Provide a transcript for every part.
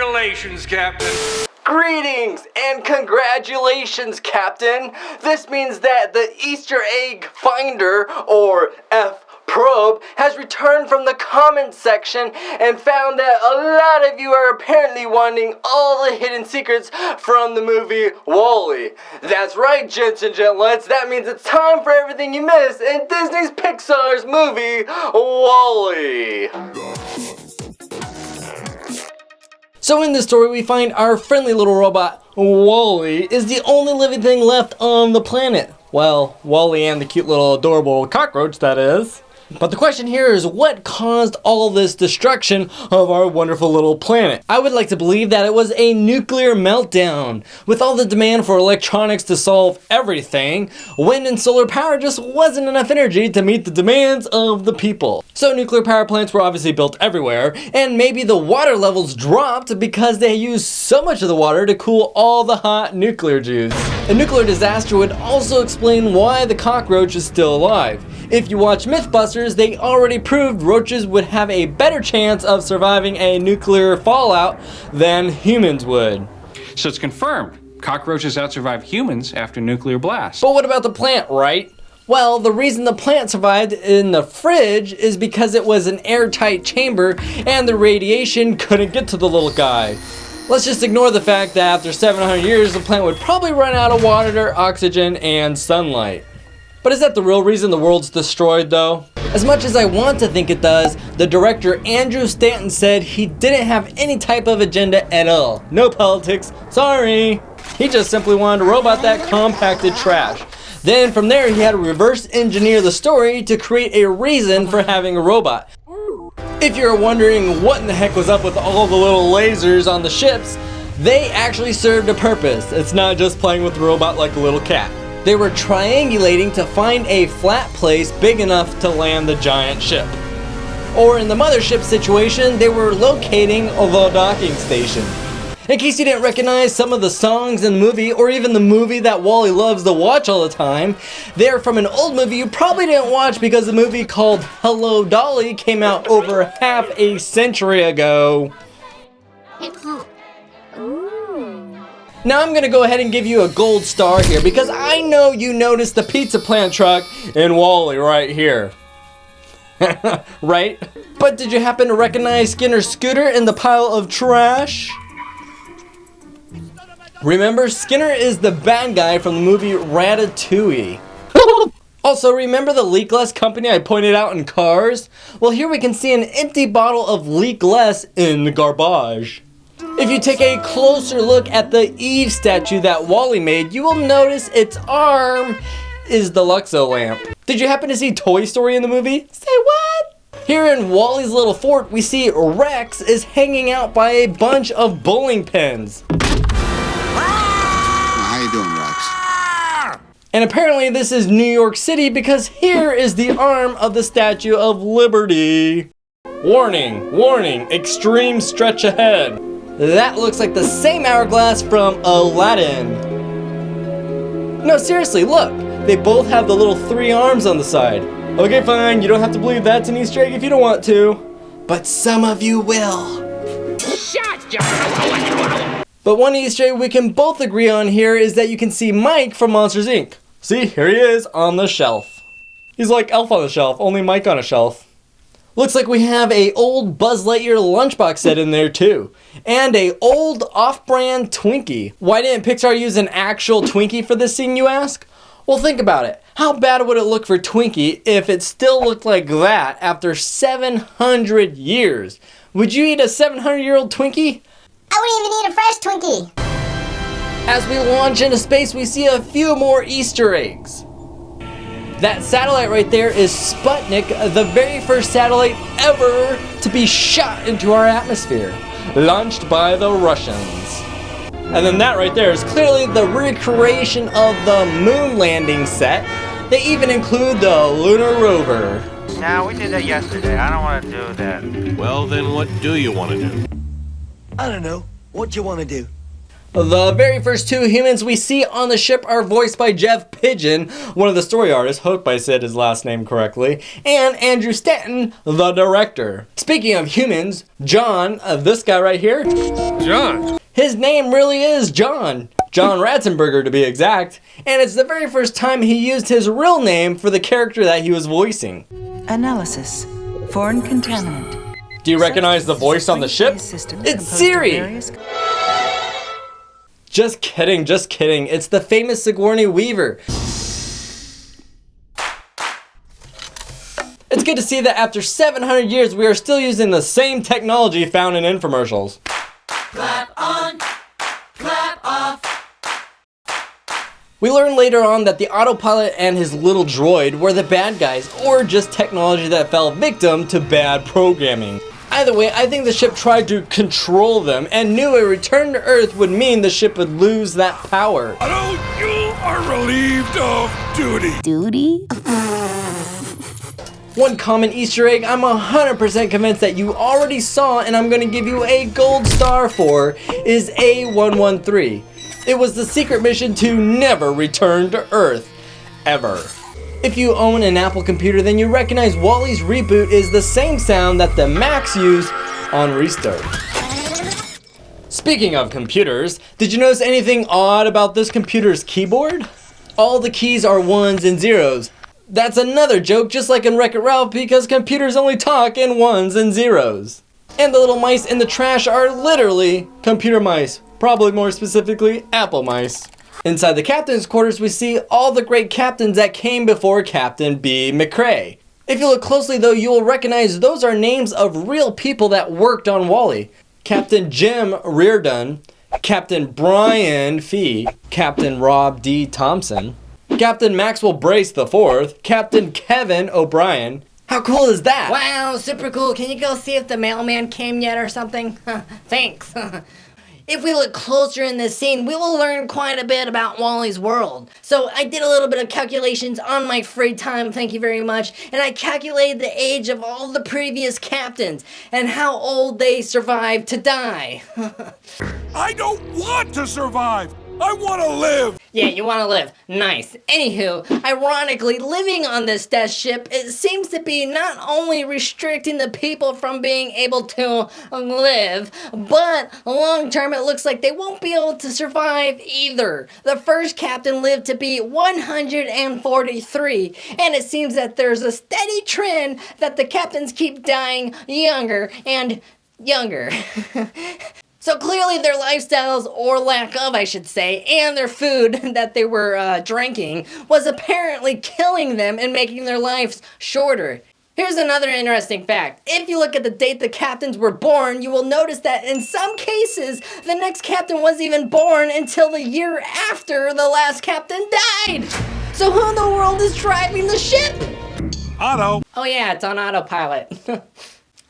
Congratulations, Captain. Greetings and congratulations, Captain. This means that the Easter egg finder, or F-probe, has returned from the comments section and found that a lot of you are apparently wanting all the hidden secrets from the movie Wall-E. That's right, gents and gentlets. That means it's time for everything you missed in Disney's Pixar's movie Wall-E. So in this story, we find our friendly little robot, Wall-E, is the only living thing left on the planet. Well, Wall-E and the cute little adorable cockroach, that is. But the question here is, what caused all this destruction of our wonderful little planet? I would like to believe that it was a nuclear meltdown. With all the demand for electronics to solve everything, wind and solar power just wasn't enough energy to meet the demands of the people. So nuclear power plants were obviously built everywhere, and maybe the water levels dropped because they used so much of the water to cool all the hot nuclear juice. A nuclear disaster would also explain why the cockroach is still alive. If you watch Mythbusters, they already proved roaches would have a better chance of surviving a nuclear fallout than humans would. So it's confirmed. Cockroaches outsurvive humans after nuclear blast. But what about the plant, right? Well, the reason the plant survived in the fridge is because it was an airtight chamber and the radiation couldn't get to the little guy. Let's just ignore the fact that after 700 years, the plant would probably run out of water, oxygen, and sunlight. But is that the real reason the world's destroyed, though? As much as I want to think it does, the director Andrew Stanton said he didn't have any type of agenda at all. No politics, sorry. He just simply wanted a robot that compacted trash. Then from there, he had to reverse engineer the story to create a reason for having a robot. If you're wondering what in the heck was up with all the little lasers on the ships, they actually served a purpose. It's not just playing with the robot like a little cat. They were triangulating to find a flat place big enough to land the giant ship. Or in the mothership situation, they were locating the docking station. In case you didn't recognize some of the songs in the movie, or even the movie that Wall-E loves to watch all the time, they're from an old movie you probably didn't watch because the movie called Hello, Dolly came out over half a century ago. Now I'm gonna go ahead and give you a gold star here because I know you noticed the pizza plant truck in Wall-E right here. Right? But did you happen to recognize Skinner's scooter in the pile of trash? Remember, Skinner is the bad guy from the movie Ratatouille. Also, remember the leakless company I pointed out in Cars? Well, here we can see an empty bottle of leakless in the garbage. If you take a closer look at the Eve statue that Wall-E made, you will notice its arm is the Luxo lamp. Did you happen to see Toy Story in the movie? Say what? Here in Wall-E's little fort, we see Rex is hanging out by a bunch of bowling pins. How you doing, Rex? And apparently this is New York City because here is the arm of the Statue of Liberty. Warning, warning, extreme stretch ahead. That looks like the same hourglass from Aladdin. No, seriously, look. They both have the little 3 arms on the side. Okay, fine, you don't have to believe that's an Easter egg if you don't want to. But some of you will. But one Easter egg we can both agree on here is that you can see Mike from Monsters, Inc. See, here he is on the shelf. He's like Elf on the shelf, only Mike on a shelf. Looks like we have a old Buzz Lightyear lunchbox set in there too. And a old off-brand Twinkie. Why didn't Pixar use an actual Twinkie for this scene, you ask? Well, think about it. How bad would it look for Twinkie if it still looked like that after 700 years? Would you eat a 700-year-old Twinkie? I wouldn't even eat a fresh Twinkie. As we launch into space, we see a few more Easter eggs. That satellite right there is Sputnik, the very first satellite ever to be shot into our atmosphere, launched by the Russians. And then that right there is clearly the recreation of the moon landing set. They even include the lunar rover. Nah, we did that yesterday. I don't want to do that. Well, then what do you want to do? I don't know. What do you want to do? The very first two humans we see on the ship are voiced by Jeff Pigeon, one of the story artists, hope I said his last name correctly, and Andrew Stanton, the director. Speaking of humans, John, this guy right here, John. his name really is John Ratzenberger to be exact, and it's the very first time he used his real name for the character that he was voicing. Analysis. Foreign contaminant. Do you recognize the voice on the ship? It's Siri! Just kidding, just kidding. It's the famous Sigourney Weaver. It's good to see that after 700 years we are still using the same technology found in infomercials. Clap on, clap off. We learn later on that the autopilot and his little droid were the bad guys, or just technology that fell victim to bad programming. Either way, I think the ship tried to control them and knew a return to Earth would mean the ship would lose that power. You are relieved of duty. Duty? One common Easter egg I'm 100% convinced that you already saw and I'm going to give you a gold star for is A113. It was the secret mission to never return to Earth. Ever. If you own an Apple computer, then you recognize Wall-E's reboot is the same sound that the Macs use on restart. Speaking of computers, did you notice anything odd about this computer's keyboard? All the keys are ones and zeros. That's another joke, just like in Wreck-It Ralph, because computers only talk in ones and zeros. And the little mice in the trash are literally computer mice. Probably more specifically, Apple mice. Inside the captain's quarters, we see all the great captains that came before Captain B. McCrae. If you look closely though, you will recognize those are names of real people that worked on Wall-E. Captain Jim Reardon, Captain Brian Fee, Captain Rob D. Thompson, Captain Maxwell Brace IV, Captain Kevin O'Brien. How cool is that? Wow, super cool. Can you go see if the mailman came yet or something? Thanks. If we look closer in this scene, we will learn quite a bit about Wall-E's world. So I did a little bit of calculations on my free time, thank you very much, and I calculated the age of all the previous captains and how old they survived to die. I don't want to survive. I want to live. Yeah, you want to live. Nice. Anywho, ironically, living on this death ship, it seems to be not only restricting the people from being able to live, but long term it looks like they won't be able to survive either. The first captain lived to be 143, and it seems that there's a steady trend that the captains keep dying younger and younger. So clearly their lifestyles, or lack of I should say, and their food that they were drinking was apparently killing them and making their lives shorter. Here's another interesting fact. If you look at the date the captains were born, you will notice that in some cases, the next captain wasn't even born until the year after the last captain died. So who in the world is driving the ship? Otto. Oh yeah, it's on autopilot.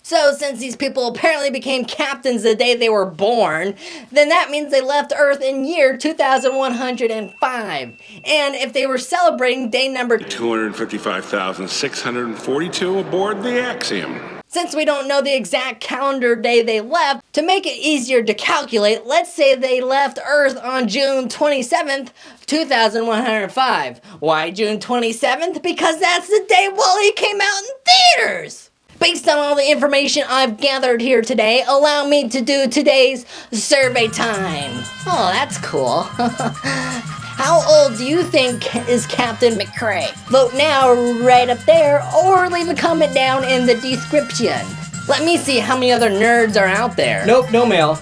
So since these people apparently became captains the day they were born, then that means they left Earth in year 2105. And if they were celebrating day number 255,642 aboard the Axiom. Since we don't know the exact calendar day they left, to make it easier to calculate, let's say they left Earth on June 27th, 2105. Why June 27th? Because that's the day Wall-E came out in theaters! Based on all the information I've gathered here today, allow me to do today's survey time. Oh, that's cool. How old do you think is Captain McCrae? Vote now right up there, or leave a comment down in the description. Let me see how many other nerds are out there. Nope, no mail.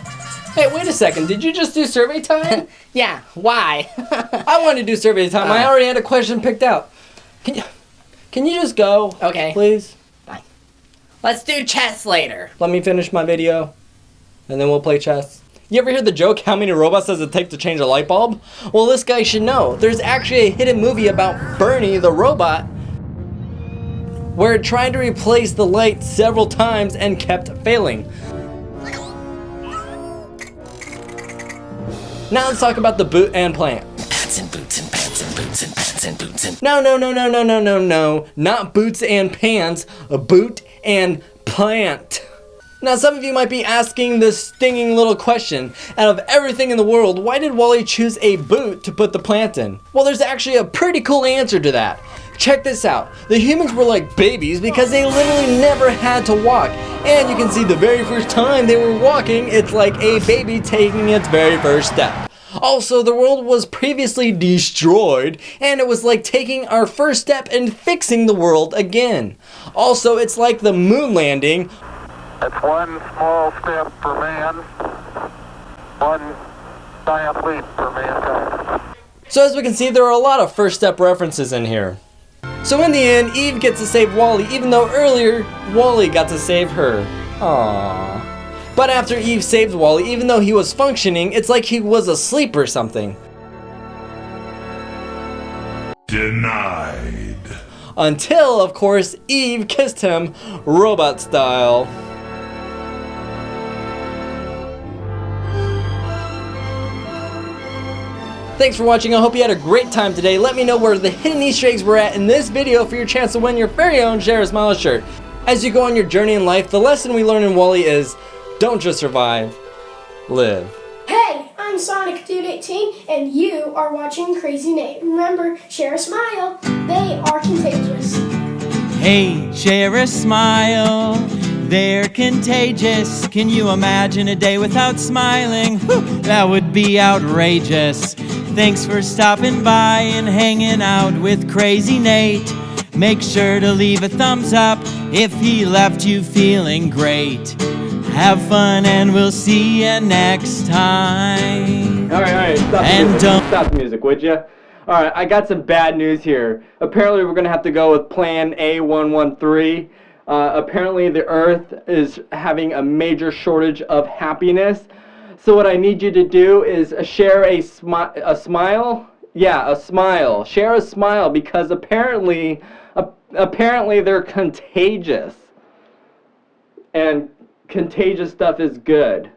Hey, wait a second, did you just do survey time? Yeah, why? I wanted to do survey time, I already had a question picked out. Can you just go? Okay. Please? Let's do chess later. Let me finish my video, and then we'll play chess. You ever hear the joke, how many robots does it take to change a light bulb? Well, this guy should know. There's actually a hidden movie about Bernie the robot, where it tried to replace the light several times and kept failing. Now let's talk about the boot and plant. Pants and boots and pants and boots and pants and boots and... No, not boots and pants, a boot and plant. Now some of you might be asking this stinging little question, out of everything in the world, why did Wall-E choose a boot to put the plant in? Well, there's actually a pretty cool answer to that. Check this out. The humans were like babies because they literally never had to walk. And you can see the very first time they were walking, it's like a baby taking its very first step. Also, the world was previously destroyed, and it was like taking our first step and fixing the world again. Also, it's like the moon landing. It's one small step for man, one giant leap for mankind. So as we can see, there are a lot of first step references in here. So in the end, Eve gets to save Wall-E, even though earlier, Wall-E got to save her. Aww. But after Eve saved Wall-E, even though he was functioning, it's like he was asleep or something. Denied. Until, of course, Eve kissed him robot style. Thanks for watching. I hope you had a great time today. Let me know where the hidden Easter eggs were at in this video for your chance to win your very own Share a Smile shirt. As you go on your journey in life, the lesson we learn in Wall-E is, don't just survive, live. Hey, I'm Sonic Dude 18 and you are watching Crazy Nate. Remember, share a smile. They are contagious. Hey, share a smile. They're contagious. Can you imagine a day without smiling? Whew, that would be outrageous. Thanks for stopping by and hanging out with Crazy Nate. Make sure to leave a thumbs up if he left you feeling great. Have fun and we'll see you next time. All right, stop the music, would you? All right, I got some bad news here. Apparently, we're gonna have to go with Plan A113. Apparently, the Earth is having a major shortage of happiness. So what I need you to do is share a smile. Yeah, a smile. Share a smile because apparently they're contagious. And contagious stuff is good.